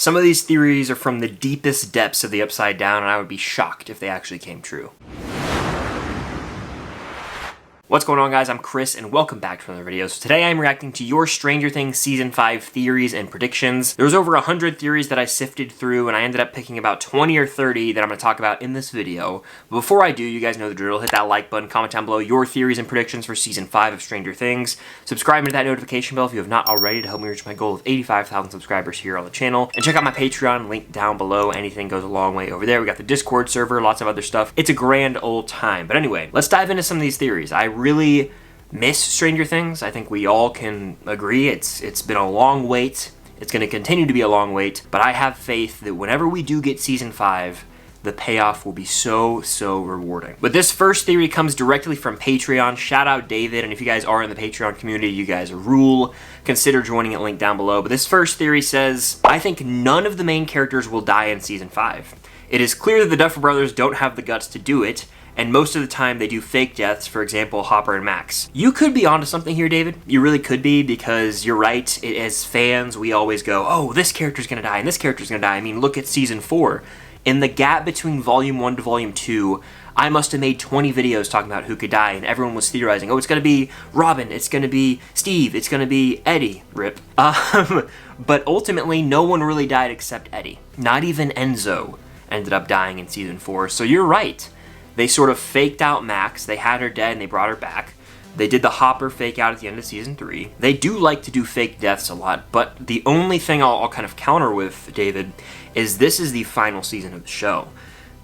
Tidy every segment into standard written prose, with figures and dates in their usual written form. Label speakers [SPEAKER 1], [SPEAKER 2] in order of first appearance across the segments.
[SPEAKER 1] Some of these theories are from the deepest depths of the Upside Down, and I would be shocked if they actually came true. What's going on, guys? I'm Chris, and welcome back to another video. So today I'm reacting to your Stranger Things Season 5 theories and predictions. There was over 100 theories that I sifted through, and I ended up picking about 20 or 30 that I'm going to talk about in this video. But before I do, you guys know the drill. Hit that like button, comment down below your theories and predictions for Season 5 of Stranger Things. Subscribe to that notification bell if you have not already to help me reach my goal of 85,000 subscribers here on the channel. And check out my Patreon, link down below. Anything goes a long way over there. We got the Discord server, lots of other stuff. It's a grand old time. But anyway, let's dive into some of these theories. I really miss Stranger Things. I think we all can agree it's been a long wait. It's going to continue to be a long wait, but I have faith that whenever we do get Season 5, the payoff will be so rewarding. But this first theory comes directly from Patreon. Shout out David, and if you guys are in the Patreon community, you guys rule. Consider joining it, link down below. But this first theory says, I think none of the main characters will die in Season 5. It is clear that the Duffer Brothers don't have the guts to do it, and most of the time they do fake deaths, for example, Hopper and Max. You could be onto something here, David. You really could be, because you're right. As fans, we always go, oh, this character's gonna die, and this character's gonna die. I mean, look at Season 4. In the gap between Volume 1 to Volume 2, I must have made 20 videos talking about who could die, and everyone was theorizing, oh, it's gonna be Robin, it's gonna be Steve, it's gonna be Eddie. Rip. But ultimately, no one really died except Eddie. Not even Enzo ended up dying in Season 4, so you're right. They sort of faked out Max. They had her dead and they brought her back. They did the Hopper fake out at the end of Season 3. They do like to do fake deaths a lot, but the only thing I'll kind of counter with, David, is this is the final season of the show.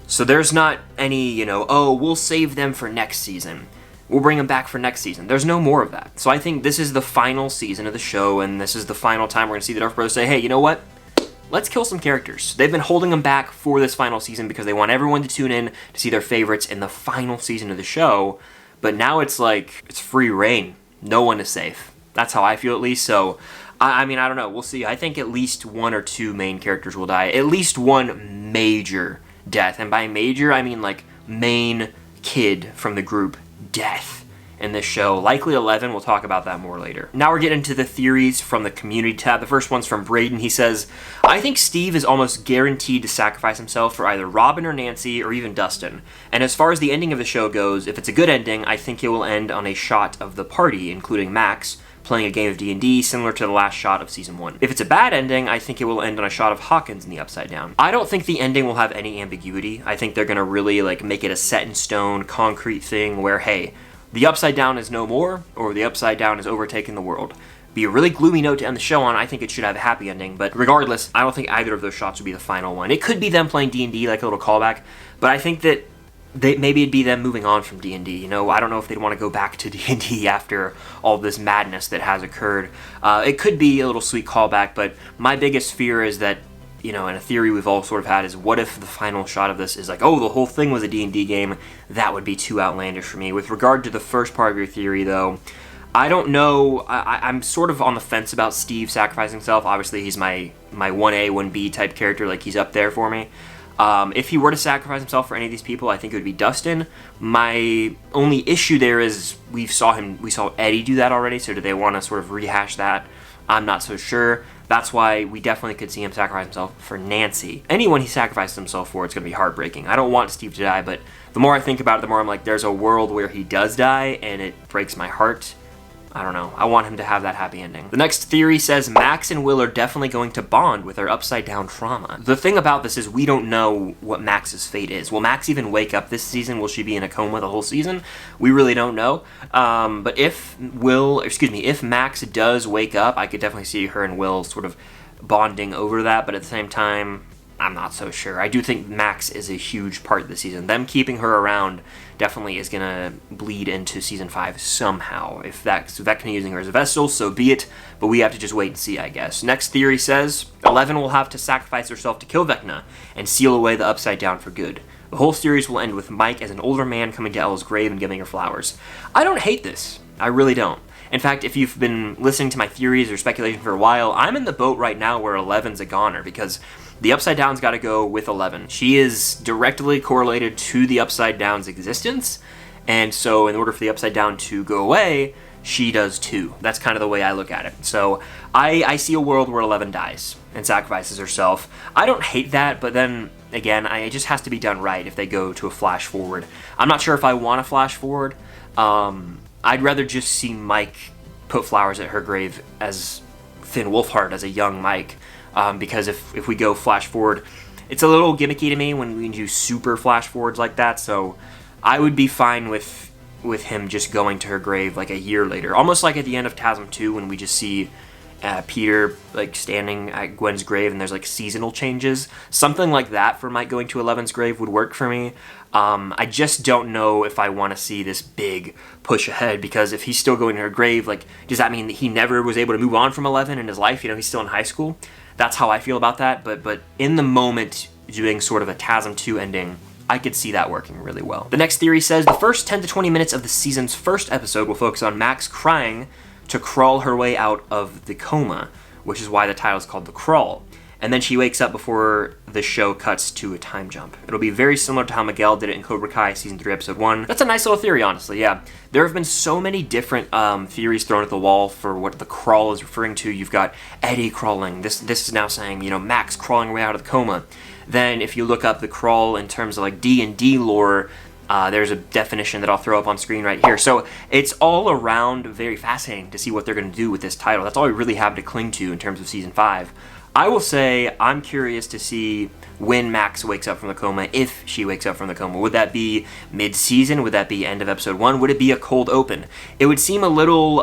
[SPEAKER 1] So there's not any, oh, we'll save them for next season. We'll bring them back for next season. There's no more of that. So I think this is the final season of the show, and this is the final time we're going to see the Duffer Brothers say, hey, you know what? Let's kill some characters. They've been holding them back for this final season because they want everyone to tune in to see their favorites in the final season of the show. But now it's like, it's free reign. No one is safe. That's how I feel, at least. So, I mean, I don't know. We'll see. I think at least one or two main characters will die. At least one major death. And by major, I mean like main kid from the group death in this show. Likely 11. We'll talk about that more later. Now we're getting into the theories from the community tab. The first one's from Braden. He says, I think Steve is almost guaranteed to sacrifice himself for either Robin or Nancy or even Dustin. And as far as the ending of the show goes, if it's a good ending, I think it will end on a shot of the party, including Max playing a game of D&D similar to the last shot of Season 1. If it's a bad ending, I think it will end on a shot of Hawkins in the Upside Down. I don't think the ending will have any ambiguity. I think they're going to really make it a set in stone, concrete thing where, hey, the Upside Down is no more, or the Upside Down is overtaking the world. Be a really gloomy note to end the show on. I think it should have a happy ending, but regardless, I don't think either of those shots would be the final one. It could be them playing D&D, like a little callback, but I think that maybe it'd be them moving on from D&D. I don't know if they'd want to go back to D&D after all this madness that has occurred. It could be a little sweet callback, but my biggest fear is that, and a theory we've all sort of had is, what if the final shot of this is like, oh, the whole thing was a D&D game? That would be too outlandish for me. With regard to the first part of your theory, though, I don't know. I'm sort of on the fence about Steve sacrificing himself. Obviously, he's my 1A, 1B type character. Like, he's up there for me. If he were to sacrifice himself for any of these people, I think it would be Dustin. My only issue there is we saw Eddie do that already, so do they want to sort of rehash that? I'm not so sure. That's why we definitely could see him sacrifice himself for Nancy. Anyone he sacrifices himself for, it's going to be heartbreaking. I don't want Steve to die, but the more I think about it, the more I'm like, there's a world where he does die, and it breaks my heart. I don't know. I want him to have that happy ending. The next theory says Max and Will are definitely going to bond with their upside-down trauma. The thing about this is we don't know what Max's fate is. Will Max even wake up this season? Will she be in a coma the whole season? We really don't know. But if Max does wake up, I could definitely see her and Will sort of bonding over that, but at the same time, I'm not so sure. I do think Max is a huge part of the season. Them keeping her around definitely is going to bleed into Season 5 somehow. If Vecna using her as a vessel, so be it. But we have to just wait and see, I guess. Next theory says 11 will have to sacrifice herself to kill Vecna and seal away the Upside Down for good. The whole series will end with Mike as an older man coming to Ella's grave and giving her flowers. I don't hate this. I really don't. In fact, if you've been listening to my theories or speculation for a while, I'm in the boat right now where 11's a goner, because the Upside Down's got to go with 11. She is directly correlated to the Upside Down's existence, and so in order for the Upside Down to go away, she does too. That's kind of the way I look at it. So I see a world where 11 dies. and sacrifices herself. I don't hate that, but then again, it just has to be done right if they go to a flash forward. I'm not sure if I want a flash forward. I'd rather just see Mike put flowers at her grave as Finn Wolfhard, as a young Mike, because if we go flash forward, it's a little gimmicky to me when we do super flash forwards like that, so I would be fine with him just going to her grave like a year later, almost like at the end of TASM 2 when we just see Peter like standing at Gwen's grave and there's like seasonal changes. Something like that for Mike going to Eleven's grave would work for me. I just don't know if I want to see this big push ahead, because if he's still going to her grave, like, does that mean that he never was able to move on from 11 in his life? You know, he's still in high school. That's how I feel about that. But in the moment, doing sort of a TASM 2 ending, I could see that working really well. The next theory says the first 10 to 20 minutes of the season's first episode will focus on Max crying to crawl her way out of the coma, which is why the title is called The Crawl. And then she wakes up before the show cuts to a time jump. It'll be very similar to how Miguel did it in Cobra Kai Season 3, Episode 1. That's a nice little theory, honestly, yeah. There have been so many different theories thrown at the wall for what The Crawl is referring to. You've got Eddie crawling. This is now saying, you know, Max crawling her way out of the coma. Then if you look up The Crawl in terms of like D&D lore, there's a definition that I'll throw up on screen right here. So it's all around very fascinating to see what they're going to do with this title. That's all we really have to cling to in terms of Season 5. I will say I'm curious to see when Max wakes up from the coma, if she wakes up from the coma. Would that be mid-season? Would that be end of episode 1? Would it be a cold open? It would seem a little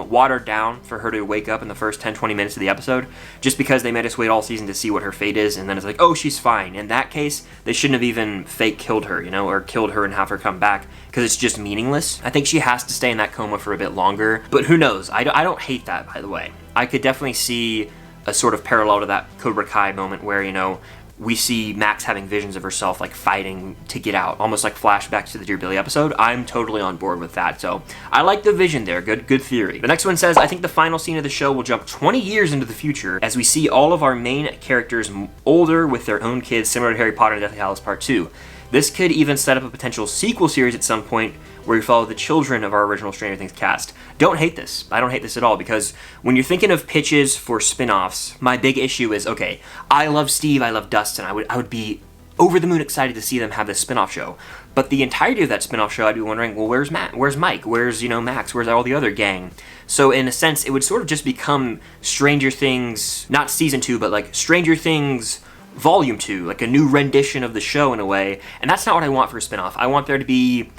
[SPEAKER 1] watered down for her to wake up in the first 10-20 minutes of the episode, just because they made us wait all season to see what her fate is, and then it's like, oh, she's fine. In that case, they shouldn't have even fake killed her, you know, or killed her and have her come back, because it's just meaningless. I think she has to stay in that coma for a bit longer, but who knows? I don't hate that, by the way. I could definitely see a sort of parallel to that Cobra Kai moment where, you know, we see Max having visions of herself like fighting to get out, almost like flashbacks to the Dear Billy episode. I'm totally on board with that, so I like the vision there. Good theory. The next one says, I think the final scene of the show will jump 20 years into the future as we see all of our main characters older with their own kids, similar to Harry Potter and Deathly Hallows Part 2. This could even set up a potential sequel series at some point where we follow the children of our original Stranger Things cast. Don't hate this. I don't hate this at all, because when you're thinking of pitches for spin-offs, my big issue is, okay, I love Steve, I love Dustin, I would be over the moon excited to see them have this spin-off show. But the entirety of that spin-off show, I'd be wondering, well, where's Matt? Where's Mike? Where's, you know, Max? Where's all the other gang? So in a sense, it would sort of just become Stranger Things, not season 2, but like Stranger Things Volume 2, like a new rendition of the show in a way. And that's not what I want for a spin-off. I want there to be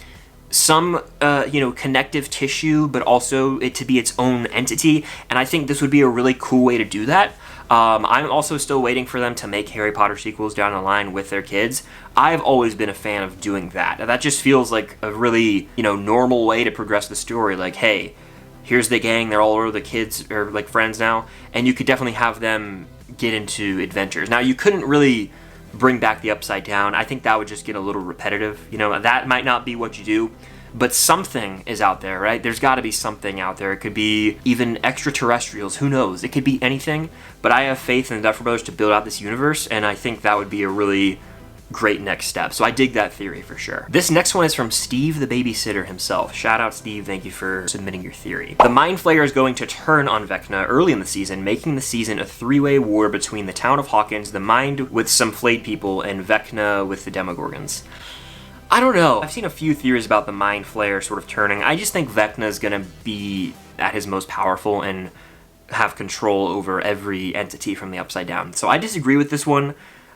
[SPEAKER 1] some, you know, connective tissue, but also it to be its own entity, and I think this would be a really cool way to do that. I'm also still waiting for them to make Harry Potter sequels down the line with their kids. I've always been a fan of doing that. That just feels like a really, you know, normal way to progress the story. Like, hey, here's the gang, they're all over, the kids are like friends now, and you could definitely have them get into adventures. Now, you couldn't really bring back the Upside Down. I think that would just get a little repetitive. You know, that might not be what you do, but something is out there, right? There's got to be something out there. It could be even extraterrestrials. Who knows? It could be anything, but I have faith in the Duffer Brothers to build out this universe, and I think that would be a really great next step. So I dig that theory for sure. This next one is from Steve the Babysitter himself. Shout out, Steve. Thank you for submitting your theory. The Mind Flayer is going to turn on Vecna early in the season, making the season a three-way war between the town of Hawkins, the Mind with some flayed people, and Vecna with the Demogorgons. I don't know. I've seen a few theories about the Mind Flayer sort of turning. I just think Vecna is going to be at his most powerful and have control over every entity from the Upside Down. So I disagree with this one.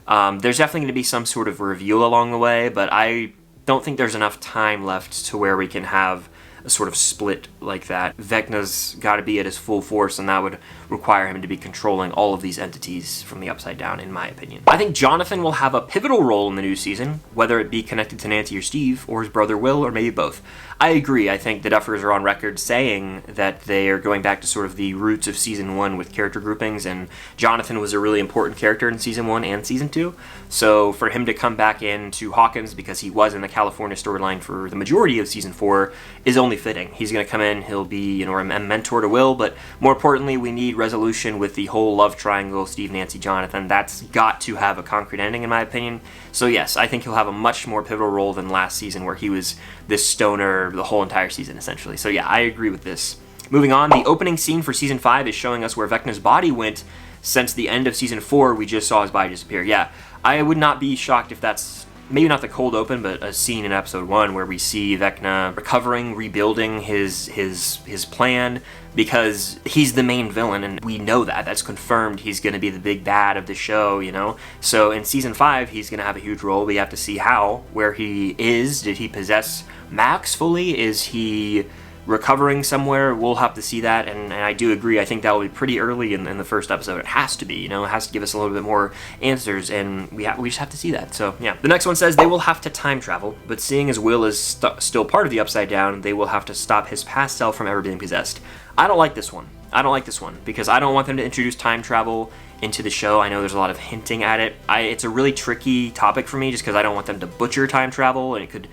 [SPEAKER 1] There's definitely going to be some sort of reveal along the way, but I don't think there's enough time left to where we can have a sort of split like that. Vecna's got to be at his full force, and that would require him to be controlling all of these entities from the Upside Down, in my opinion. I think Jonathan will have a pivotal role in the new season, whether it be connected to Nancy or Steve, or his brother Will, or maybe both. I agree. I think the Duffers are on record saying that they are going back to sort of the roots of Season 1 with character groupings, and Jonathan was a really important character in Season 1 and Season 2. So for him to come back into Hawkins, because he was in the California storyline for the majority of Season 4, is only fitting. He's going to come in, he'll be, you know, a mentor to Will, but more importantly, we need resolution with the whole love triangle, Steve, Nancy, Jonathan. That's got to have a concrete ending, in my opinion. So yes, I think he'll have a much more pivotal role than last season, where he was this stoner the whole entire season, essentially. So yeah, I agree with this. Moving on, the opening scene for Season 5 is showing us where Vecna's body went since the end of season 4, we just saw his body disappear. Yeah, I would not be shocked if that's maybe not the cold open, but a scene in episode 1 where we see Vecna recovering, rebuilding his plan, because he's the main villain, and we know that. That's confirmed. He's going to be the big bad of the show, you know? So in season 5, he's going to have a huge role. We have to see how, where he is. Did he possess Max fully? Is he recovering somewhere? We'll have to see that, and I do agree. I think that will be pretty early in the first episode. It has to be, you know, it has to give us a little bit more answers, and we just have to see that. So yeah. The next one says they will have to time travel, but seeing as Will is still part of the Upside Down, they will have to stop his past self from ever being possessed. I don't like this one. I don't like this one because I don't want them to introduce time travel into the show. I know there's a lot of hinting at it. It's a really tricky topic for me just because I don't want them to butcher time travel, and it could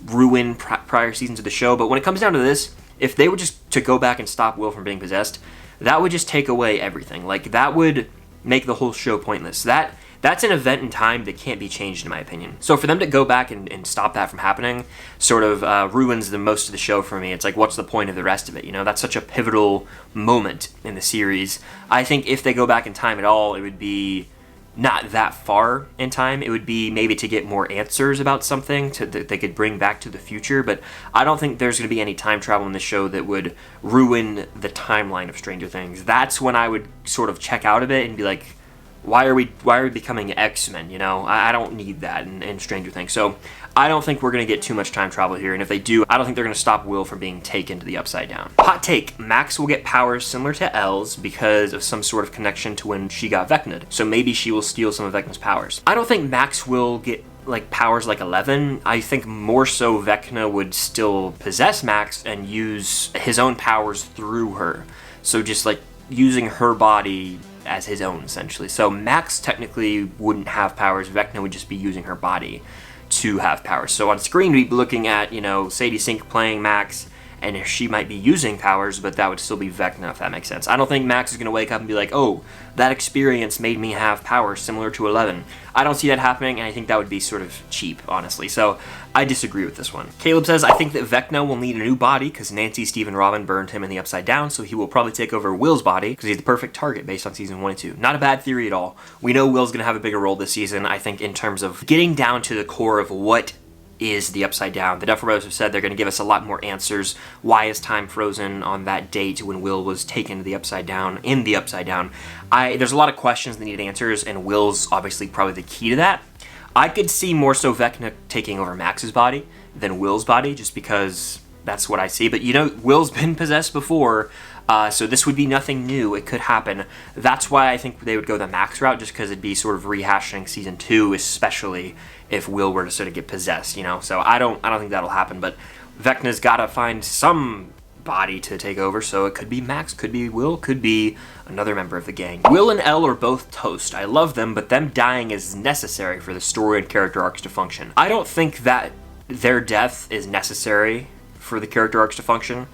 [SPEAKER 1] ruin prior seasons of the show. But when it comes down to this, if they were just to go back and stop Will from being possessed, that would just take away everything. Like, that would make the whole show pointless. That's an event in time that can't be changed, in my opinion. So for them to go back and stop that from happening sort of ruins the most of the show for me. It's like, what's the point of the rest of it? You know, that's such a pivotal moment in the series. I think if they go back in time at all, it would be not that far in time. It would be maybe to get more answers about something that they could bring back to the future, but I don't think there's going to be any time travel in the show that would ruin the timeline of Stranger Things. That's when I would sort of check out of it and be like, why are we becoming X-Men, you know? I don't need that in Stranger Things. So I don't think we're going to get too much time travel here, and if they do, I don't think they're going to stop Will from being taken to the Upside Down. Hot take, Max will get powers similar to Elle's because of some sort of connection to when she got Vecna'd. So maybe she will steal some of Vecna's powers. I don't think Max will get like powers like 11. I think more so Vecna would still possess Max and use his own powers through her. So just like using her body as his own, essentially. So Max technically wouldn't have powers. Vecna would just be using her body to have powers. So on screen, we'd be looking at, you know, Sadie Sink playing Max, and she might be using powers, but that would still be Vecna, if that makes sense. I don't think Max is going to wake up and be like, oh, that experience made me have powers similar to 11. I don't see that happening, and I think that would be sort of cheap, honestly. So I disagree with this one. Caleb says, I think that Vecna will need a new body because Nancy, Steve, and Robin burned him in the Upside Down, so he will probably take over Will's body because he's the perfect target based on season 1 and 2. Not a bad theory at all. We know Will's going to have a bigger role this season, I think, in terms of getting down to the core of what is the Upside Down. The Duffer Brothers have said they're going to give us a lot more answers. Why is time frozen on that date when Will was taken to the Upside Down, in the Upside Down? There's a lot of questions that need answers, and Will's obviously probably the key to that. I could see more so Vecna taking over Max's body than Will's body, just because that's what I see. But you know, Will's been possessed before, so this would be nothing new. It could happen. That's why I think they would go the Max route, just because it'd be sort of rehashing season 2, especially if Will were to sort of get possessed, you know? So I don't think that'll happen, but Vecna's got to find some body to take over, so it could be Max, could be Will, could be another member of the gang. Will and Elle are both toast. I love them, but them dying is necessary for the story and character arcs to function. I don't think that their death is necessary for the character arcs to function,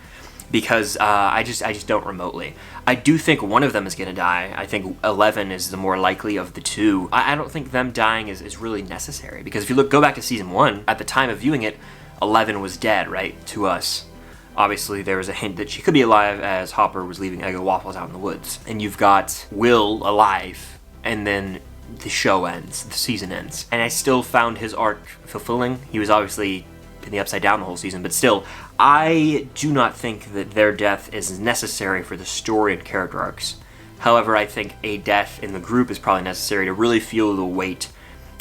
[SPEAKER 1] because I just don't remotely. I do think one of them is going to die. I think 11 is the more likely of the two. I don't think them dying is really necessary, because if you go back to season 1, at the time of viewing it, 11 was dead, right, to us. Obviously, there was a hint that she could be alive as Hopper was leaving Eggo Waffles out in the woods. And you've got Will alive, and then the show ends, the season ends. And I still found his arc fulfilling. He was obviously in the Upside Down the whole season, but still, I do not think that their death is necessary for the story and character arcs. However, I think a death in the group is probably necessary to really feel the weight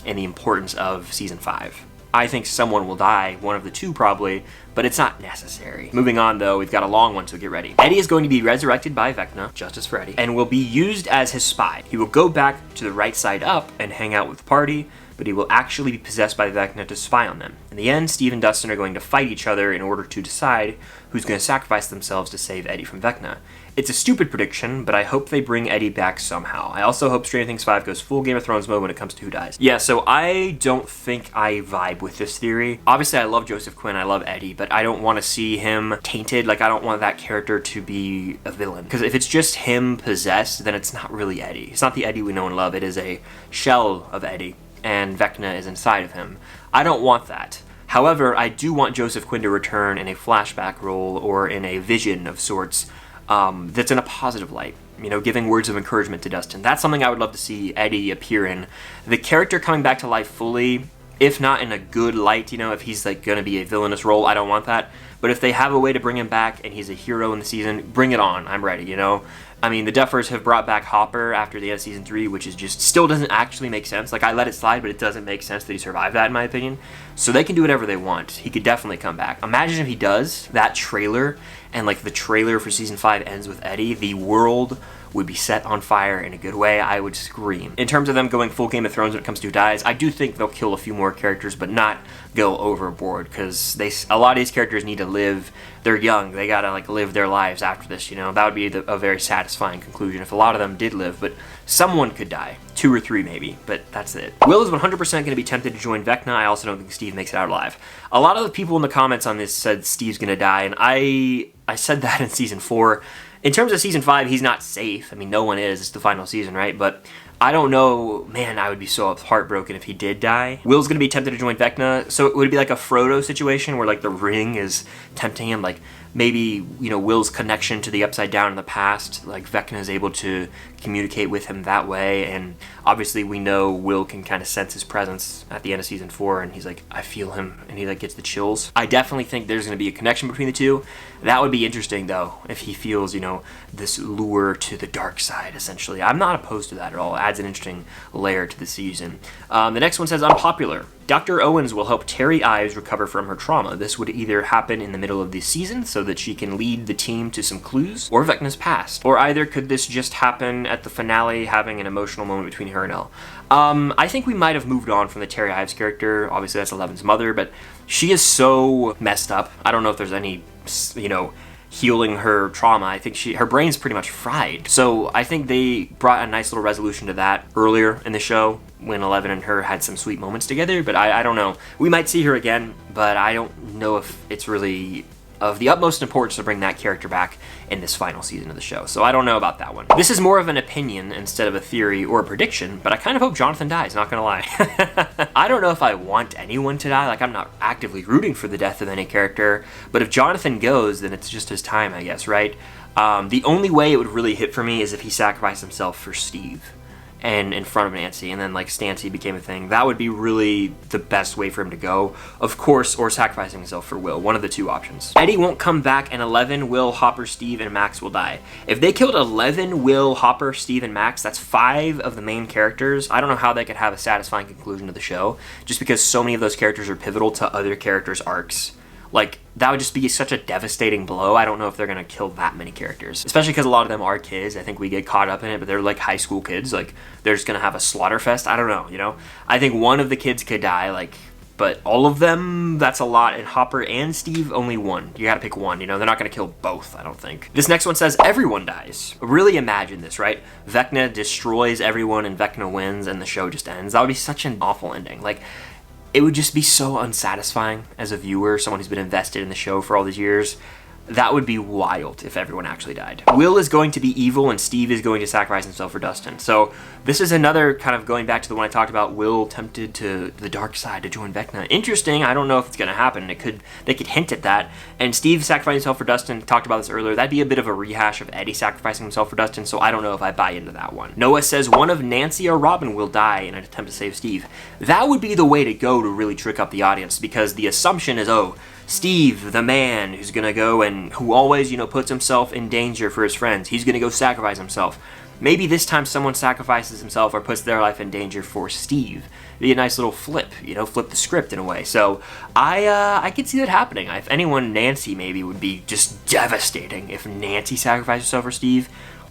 [SPEAKER 1] and the importance of season 5. I think someone will die, one of the two probably, but it's not necessary. Moving on though, we've got a long one, so get ready. Eddie is going to be resurrected by Vecna, justice for Eddie, and will be used as his spy. He will go back to the right side up and hang out with the party, but he will actually be possessed by Vecna to spy on them. In the end, Steve and Dustin are going to fight each other in order to decide who's going to sacrifice themselves to save Eddie from Vecna. It's a stupid prediction, but I hope they bring Eddie back somehow. I also hope Stranger Things 5 goes full Game of Thrones mode when it comes to who dies. Yeah, so I don't think I vibe with this theory. Obviously, I love Joseph Quinn, I love Eddie, but I don't want to see him tainted. Like, I don't want that character to be a villain. Because if it's just him possessed, then it's not really Eddie. It's not the Eddie we know and love. It is a shell of Eddie, and Vecna is inside of him. I don't want that. However, I do want Joseph Quinn to return in a flashback role or in a vision of sorts that's in a positive light. you know, giving words of encouragement to Dustin. That's something I would love to see Eddie appear in. The character coming back to life fully, if not in a good light, you know, if he's like going to be a villainous role, I don't want that. But if they have a way to bring him back and he's a hero in the season, bring it on. I'm ready, you know? I mean, the Duffers have brought back Hopper after the end of season 3, which is just still doesn't actually make sense. Like, I let it slide, but it doesn't make sense that he survived that, in my opinion. So they can do whatever they want. He could definitely come back. Imagine if he does that trailer, and like the trailer for season 5 ends with Eddie, the world would be set on fire in a good way. I would scream. In terms of them going full Game of Thrones when it comes to who dies, I do think they'll kill a few more characters, but not go overboard, because a lot of these characters need to live. They're young. They gotta like live their lives after this, you know? That would be a very satisfying conclusion if a lot of them did live, but someone could die. 2 or 3 maybe, but that's it. Will is 100% going to be tempted to join Vecna. I also don't think Steve makes it out alive. A lot of the people in the comments on this said Steve's going to die, and I said that in season 4. In terms of season 5, he's not safe. I mean, no one is. It's the final season, right? But I don't know. Man, I would be so heartbroken if he did die. Will's going to be tempted to join Vecna. So it would be like a Frodo situation where like the ring is tempting him. Like maybe, you know, Will's connection to the Upside Down in the past. Like Vecna is able to communicate with him that way. And obviously we know Will can kind of sense his presence at the end of season 4. And he's like, I feel him. And he like gets the chills. I definitely think there's going to be a connection between the two. That would be interesting though, if he feels, you know, this lure to the dark side, essentially. I'm not opposed to that at all. It adds an interesting layer to the season. The next one says, unpopular. Dr. Owens will help Terry Ives recover from her trauma. This would either happen in the middle of the season so that she can lead the team to some clues, or Vecna's past. Or either could this just happen at the finale, having an emotional moment between her and Elle. I think we might have moved on from the Terry Ives character. Obviously that's Eleven's mother, but she is so messed up. I don't know if there's any, you know, healing her trauma. I think her brain's pretty much fried. So I think they brought a nice little resolution to that earlier in the show when Eleven and her had some sweet moments together, but I don't know. We might see her again, but I don't know if it's really of the utmost importance to bring that character back in this final season of the show. So I don't know about that one. This is more of an opinion instead of a theory or a prediction, but I kind of hope Jonathan dies, not gonna lie. I don't know if I want anyone to die. Like, I'm not actively rooting for the death of any character, but if Jonathan goes, then it's just his time, I guess, right? The only way it would really hit for me is if he sacrificed himself for Steve and in front of Nancy, and then like Stancy became a thing. That would be really the best way for him to go, of course, or sacrificing himself for Will. One of the two options. Eddie won't come back, and 11, Will, Hopper, Steve, and Max will die. If they killed 11, Will, Hopper, Steve, and Max, that's 5 of the main characters. I don't know how they could have a satisfying conclusion to the show, just because so many of those characters are pivotal to other characters' arcs. Like, that would just be such a devastating blow. I don't know if they're gonna kill that many characters, especially because a lot of them are kids. I think we get caught up in it, but they're like high school kids. Like, they're just gonna have a slaughter fest. I don't know, you know? I think one of the kids could die, like, but all of them, that's a lot. And Hopper and Steve, only one. You gotta pick one, you know? They're not gonna kill both, I don't think. This next one says, everyone dies. Really imagine this, right? Vecna destroys everyone and Vecna wins and the show just ends. That would be such an awful ending. Like, it would just be so unsatisfying as a viewer, someone who's been invested in the show for all these years. That would be wild if everyone actually died. Will is going to be evil, and Steve is going to sacrifice himself for Dustin. So this is another kind of going back to the one I talked about, Will tempted to the dark side to join Vecna. Interesting. I don't know if it's going to happen. They could hint at that. And Steve sacrificing himself for Dustin, talked about this earlier. That'd be a bit of a rehash of Eddie sacrificing himself for Dustin, so I don't know if I buy into that one. Noah says one of Nancy or Robin will die in an attempt to save Steve. That would be the way to go to really trick up the audience, because the assumption is, oh, Steve, the man who's gonna go and who always, you know, puts himself in danger for his friends, he's gonna go sacrifice himself. Maybe this time someone sacrifices himself or puts their life in danger for Steve. It'd be a nice little flip, you know, flip the script in a way. So I could see that happening. If anyone, Nancy maybe would be just devastating if Nancy sacrificed herself for Steve.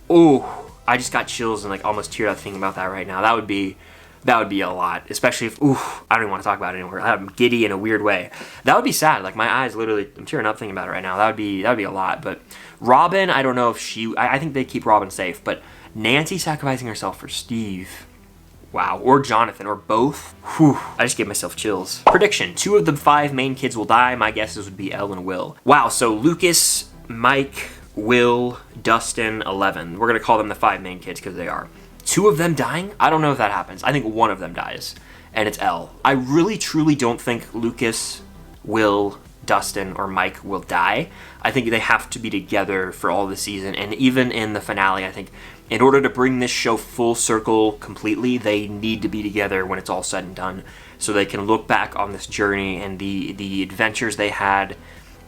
[SPEAKER 1] Oh, I just got chills and like almost teared up thinking about that right now. That would be a lot, especially if, I don't even want to talk about it anymore. I'm giddy in a weird way. That would be sad. Like, my eyes literally, I'm tearing up thinking about it right now. That would be a lot. But Robin, I don't know if I think they keep Robin safe, but Nancy sacrificing herself for Steve, wow, or Jonathan, or both, whew, I just gave myself chills. Prediction, 2 of the 5 main kids will die. My guesses would be Elle and Will. Wow, so Lucas, Mike, Will, Dustin, 11. We're going to call them the 5 main kids because they are. 2 of them dying? I don't know if that happens. I think one of them dies, and it's Elle. I really, truly don't think Lucas, Will, Dustin or Mike will die. I think they have to be together for all the season, and even in the finale, I think in order to bring this show full circle completely, they need to be together when it's all said and done, so they can look back on this journey and the adventures they had,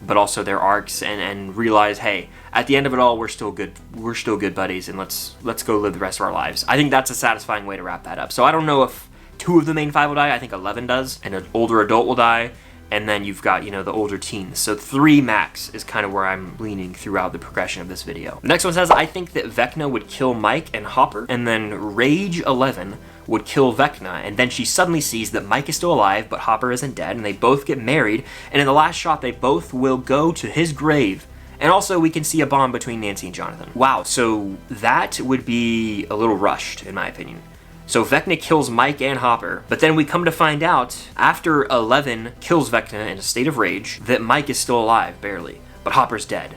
[SPEAKER 1] but also their arcs, and realize, hey, at the end of it all, we're still good buddies, and let's go live the rest of our lives. I think that's a satisfying way to wrap that up. So I don't know if 2 of the main 5 will die. I think 11 does, and an older adult will die, and then you've got, the older teens. So 3 max is kind of where I'm leaning throughout the progression of this video. The next one says, I think that Vecna would kill Mike and Hopper, and then Rage 11 would kill Vecna, and then she suddenly sees that Mike is still alive, but Hopper isn't dead, and they both get married, and in the last shot, they both will go to his grave. And also, we can see a bond between Nancy and Jonathan. Wow, so that would be a little rushed, in my opinion. So Vecna kills Mike and Hopper, but then we come to find out, after 11 kills Vecna in a state of rage, that Mike is still alive, barely, but Hopper's dead.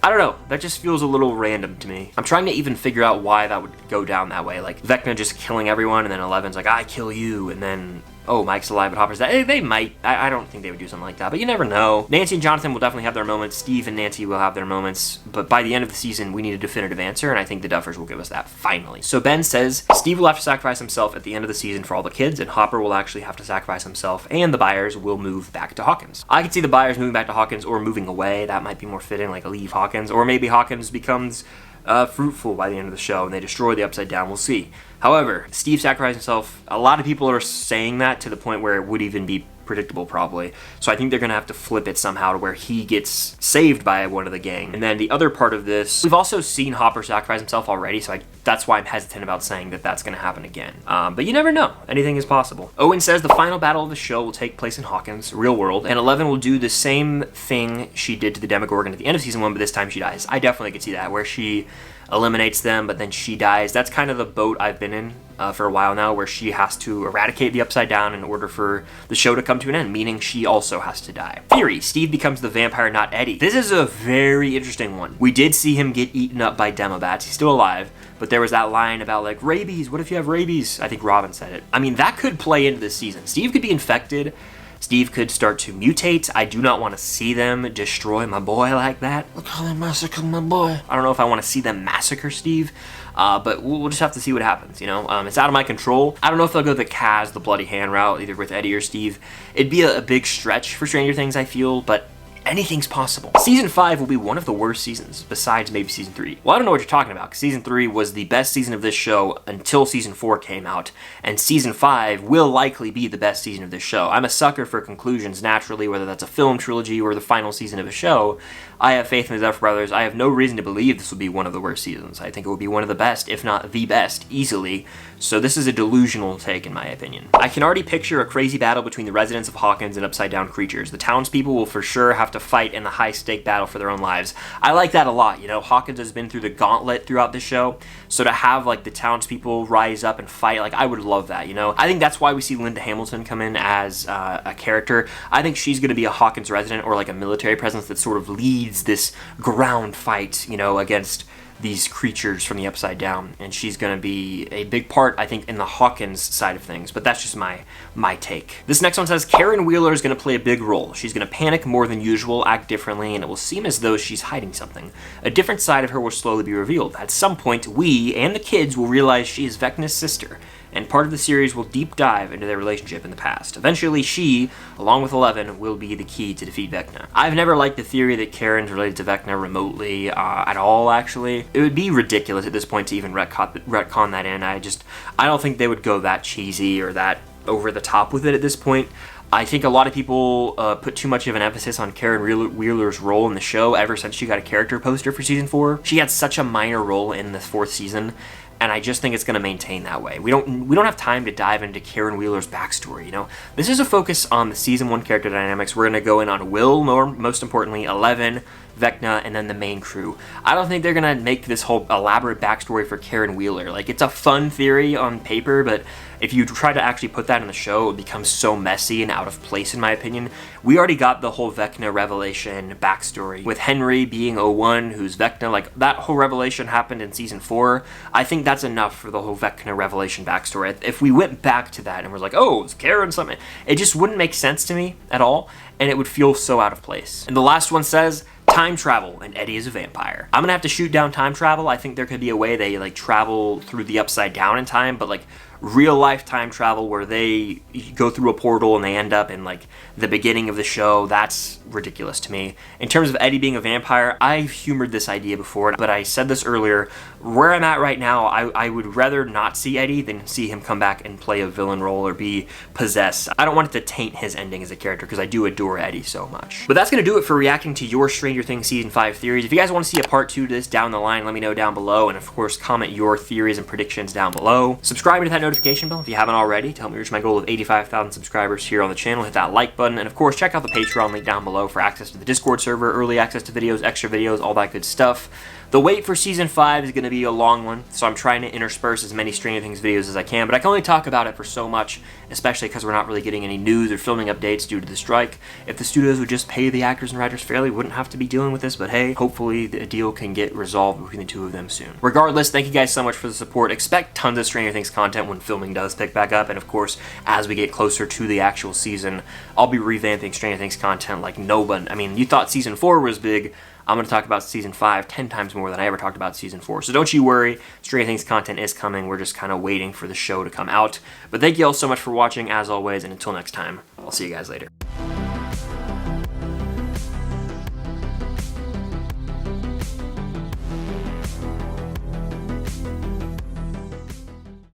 [SPEAKER 1] I don't know, that just feels a little random to me. I'm trying to even figure out why that would go down that way, like Vecna just killing everyone, and then 11's like, I kill you, and then, oh, Mike's alive, but Hopper's dead. They might. I don't think they would do something like that, but you never know. Nancy and Jonathan will definitely have their moments. Steve and Nancy will have their moments, but by the end of the season, we need a definitive answer, and I think the Duffers will give us that, finally. So Ben says, Steve will have to sacrifice himself at the end of the season for all the kids, and Hopper will actually have to sacrifice himself, and the Byers will move back to Hawkins. I could see the Byers moving back to Hawkins, or moving away. That might be more fitting, like leave Hawkins, or maybe Hawkins becomes fruitful by the end of the show, and they destroy the Upside Down. We'll see. However, Steve sacrificed himself. A lot of people are saying that to the point where it would even be predictable, probably. So I think they're going to have to flip it somehow to where he gets saved by one of the gang. And then the other part of this, we've also seen Hopper sacrifice himself already, so that's why I'm hesitant about saying that that's going to happen again. But you never know. Anything is possible. Owen says the final battle of the show will take place in Hawkins, real world, and 11 will do the same thing she did to the Demogorgon at the end of season 1, but this time she dies. I definitely could see that, where she eliminates them, but then she dies. That's kind of the boat I've been in for a while now, where she has to eradicate the Upside Down in order for the show to come to an end, meaning she also has to die. Theory, Steve becomes the vampire, not Eddie. This is a very interesting one. We did see him get eaten up by Demobats. He's still alive, but there was that line about, like, rabies. What if you have rabies? I think Robin said it. I mean, that could play into this season. Steve could be infected. Steve could start to mutate. I do not want to see them destroy my boy like that. Look how they massacred my boy. I don't know if I want to see them massacre Steve, but we'll just have to see what happens, It's out of my control. I don't know if they'll go the Kaz, the Bloody Hand route, either with Eddie or Steve. It'd be a big stretch for Stranger Things, I feel, but anything's possible. Season 5 will be one of the worst seasons, besides maybe Season 3. Well, I don't know what you're talking about, because Season 3 was the best season of this show until Season 4 came out, and Season 5 will likely be the best season of this show. I'm a sucker for conclusions, naturally, whether that's a film trilogy or the final season of a show. I have faith in the Duffer Brothers. I have no reason to believe this will be one of the worst seasons. I think it will be one of the best, if not the best, easily. So this is a delusional take, in my opinion. I can already picture a crazy battle between the residents of Hawkins and Upside Down creatures. The townspeople will for sure have to fight in the high-stake battle for their own lives. I like that a lot. Hawkins has been through the gauntlet throughout the show, so to have, like, the townspeople rise up and fight, like, I would love that, I think that's why we see Linda Hamilton come in as a character. I think she's going to be a Hawkins resident, or like a military presence that sort of leads this ground fight, against these creatures from the Upside Down, and she's going to be a big part, I think, in the Hawkins side of things, but that's just my take. This next one says, Karen Wheeler is going to play a big role. She's going to panic more than usual, act differently, and it will seem as though she's hiding something. A different side of her will slowly be revealed. At some point, we and the kids will realize she is Vecna's sister, and part of the series will deep dive into their relationship in the past. Eventually, she, along with 11, will be the key to defeat Vecna. I've never liked the theory that Karen's related to Vecna remotely at all, actually. It would be ridiculous at this point to even retcon that in. I don't think they would go that cheesy or that over the top with it at this point. I think a lot of people put too much of an emphasis on Karen Wheeler's role in the show ever since she got a character poster for Season 4. She had such a minor role in the 4th season, and I just think it's going to maintain that way. We don't have time to dive into Karen Wheeler's backstory, This is a focus on the Season 1 character dynamics. We're going to go in on Will, most importantly, 11, Vecna, and then the main crew. I don't think they're gonna make this whole elaborate backstory for Karen Wheeler. Like, it's a fun theory on paper, but if you try to actually put that in the show, it becomes so messy and out of place in my opinion. We already got the whole Vecna revelation backstory with Henry being 01, who's Vecna. Like, that whole revelation happened in season 4. I think that's enough for the whole Vecna revelation backstory. If we went back to that and was like, oh, it's Karen something, it just wouldn't make sense to me at all, and it would feel so out of place. And the last one says, time travel, and Eddie is a vampire. I'm gonna have to shoot down time travel. I think there could be a way they like travel through the upside down in time, but like real life time travel where they go through a portal and they end up in like the beginning of the show, that's ridiculous to me. In terms of Eddie being a vampire, I've humored this idea before, but I said this earlier, where I'm at right now, I would rather not see Eddie than see him come back and play a villain role or be possessed. I don't want it to taint his ending as a character because I do adore Eddie so much. But that's gonna do it for reacting to your Stranger Things Season 5 theories. If you guys want to see a part 2 to this down the line, let me know down below, and of course comment your theories and predictions down below. Subscribe to that notification bell if you haven't already to help me reach my goal of 85,000 subscribers here on the channel. Hit that like button, and of course check out the Patreon link down below for access to the Discord server, early access to videos, extra videos, all that good stuff. The wait for Season 5 is going to be a long one, so I'm trying to intersperse as many Stranger Things videos as I can, but I can only talk about it for so much, especially because we're not really getting any news or filming updates due to the strike. If the studios would just pay the actors and writers fairly, we wouldn't have to be dealing with this, but hey, hopefully the deal can get resolved between the two of them soon. Regardless, thank you guys so much for the support. Expect tons of Stranger Things content when filming does pick back up, and of course, as we get closer to the actual season, I'll be revamping Stranger Things content like no one. I mean, you thought Season 4 was big. I'm going to talk about Season 5 10 times more than I ever talked about Season 4. So don't you worry, Stranger Things content is coming. We're just kind of waiting for the show to come out. But thank you all so much for watching, as always, and until next time, I'll see you guys later.